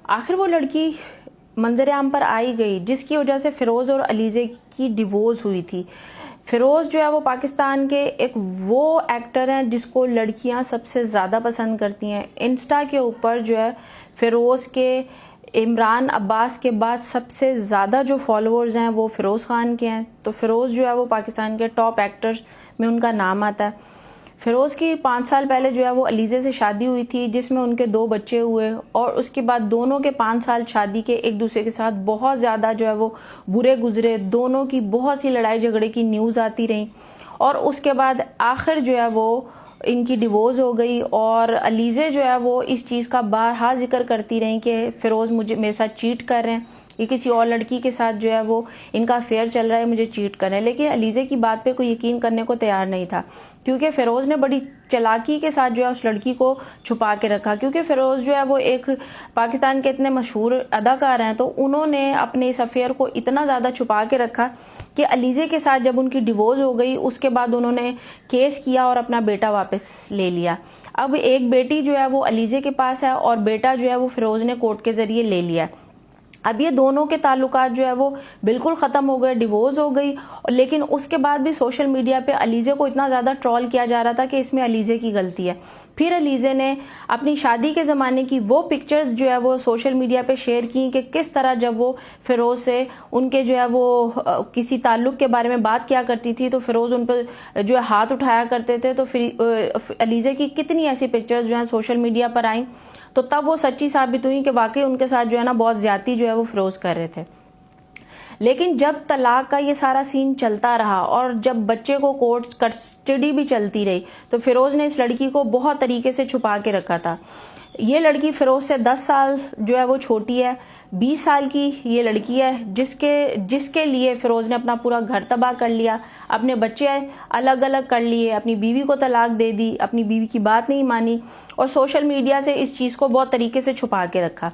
आखिर वो लड़की मंजर आम पर आई गई जिसकी वजह से फ़िरोज़ और अलीज़े की डिवोर्स हुई थी। फ़िरोज़ जो है वो पाकिस्तान के एक वो एक्टर हैं जिसको लड़कियां सबसे ज़्यादा पसंद करती हैं। इंस्टा के ऊपर जो है फ़िरोज़ के इमरान अब्बास के बाद सबसे ज़्यादा जो फॉलोअर्स हैं वो फ़िरोज़ ख़ान के हैं। तो फ़िरोज़ जो है वो पाकिस्तान के टॉप एक्टर्स में उनका नाम आता है। फ़िरोज़ की 5 साल पहले जो है वो अलीज़े से शादी हुई थी जिसमें उनके 2 बच्चे हुए और उसके बाद दोनों के 5 साल शादी के एक दूसरे के साथ बहुत ज़्यादा जो है वो बुरे गुजरे। दोनों की बहुत सी लड़ाई झगड़े की न्यूज़ आती रही और उसके बाद आखिर जो है वो इनकी डिवोर्स हो गई और अलीज़े जो है वो इस चीज़ का बारहा जिक्र करती रही कि फ़िरोज़ मेरे साथ चीट कर रहे हैं, ये किसी और लड़की के साथ जो है वो इनका अफेयर चल रहा है, मुझे चीट कर रहे हैं। लेकिन अलीज़े की बात पे कोई यकीन करने को तैयार नहीं था क्योंकि फ़िरोज़ ने बड़ी चालाकी के साथ जो है उस लड़की को छुपा के रखा। क्योंकि फ़िरोज़ जो है वो एक पाकिस्तान के इतने मशहूर अदाकार हैं तो उन्होंने अपने इस अफेयर को इतना ज़्यादा छुपा के रखा कि अलीज़े के साथ जब उनकी डिवोर्स हो गई उसके बाद उन्होंने केस किया और अपना बेटा वापस ले लिया। अब एक बेटी जो है वो अलीज़े के पास है और बेटा जो है वो फ़िरोज़ ने कोर्ट के ज़रिए ले लिया। अब ये दोनों के ताल्लुकात जो है वो बिल्कुल ख़त्म हो गए, डिवोर्स हो गई। लेकिन उसके बाद भी सोशल मीडिया पे अलीज़े को इतना ज़्यादा ट्रोल किया जा रहा था कि इसमें अलीज़े की गलती है। फिर अलीज़े ने अपनी शादी के ज़माने की वो पिक्चर्स जो है वो सोशल मीडिया पे शेयर की कि किस तरह जब वो फ़िरोज़ से उनके जो है वो किसी ताल्लुक़ के बारे में बात किया करती थी तो फ़िरोज़ उन पर जो है हाथ उठाया करते थे। तो फिर अलीज़े की कितनी ऐसी पिक्चर्स जो हैं सोशल मीडिया पर आई तो तब वो सच्ची साबित हुई कि वाकई उनके साथ जो है ना बहुत ज़्यादती जो है वो फ़िरोज़ कर रहे थे। लेकिन जब तलाक का ये सारा सीन चलता रहा और जब बच्चे को कोर्ट कस्टडी भी चलती रही तो फ़िरोज़ ने इस लड़की को बहुत तरीके से छुपा के रखा था। ये लड़की फ़िरोज़ से 10 साल जो है वो छोटी है। 20 साल की ये लड़की है जिसके लिए फ़िरोज़ ने अपना पूरा घर तबाह कर लिया, अपने बच्चे अलग अलग कर लिए, अपनी बीवी को तलाक दे दी, अपनी बीवी की बात नहीं मानी और सोशल मीडिया से इस चीज़ को बहुत तरीके से छुपा के रखा।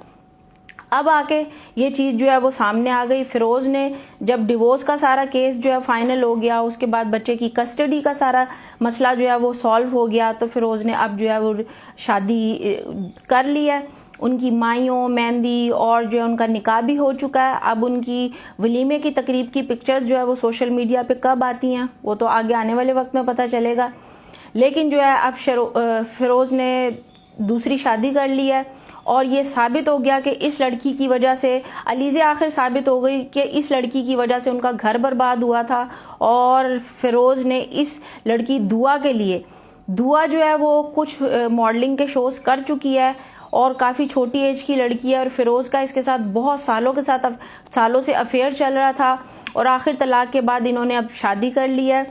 अब आके ये चीज़ जो है वो सामने आ गई। फ़िरोज़ ने जब डिवोर्स का सारा केस जो है फाइनल हो गया, उसके बाद बच्चे की कस्टडी का सारा मसला जो है वो सॉल्व हो गया तो फ़िरोज़ ने अब जो है वो शादी कर ली है। उनकी माइयों मेहंदी और जो है उनका निकाह भी हो चुका है। अब उनकी वलीमे की तकरीब की पिक्चर्स जो है वो सोशल मीडिया पे कब आती हैं वो तो आगे आने वाले वक्त में पता चलेगा। लेकिन जो है अब फ़िरोज़ ने दूसरी शादी कर ली है और ये साबित हो गया कि इस लड़की की वजह से अलीज़े आखिर साबित हो गई कि इस लड़की की वजह से उनका घर बर्बाद हुआ था। और फ़िरोज़ ने इस लड़की दुआ के लिए दुआ जो है वो कुछ मॉडलिंग के शोज़ कर चुकी है और काफ़ी छोटी एज की लड़की है और फ़िरोज़ का इसके साथ बहुत सालों से अफेयर चल रहा था और आखिर तलाक के बाद इन्होंने अब शादी कर ली है।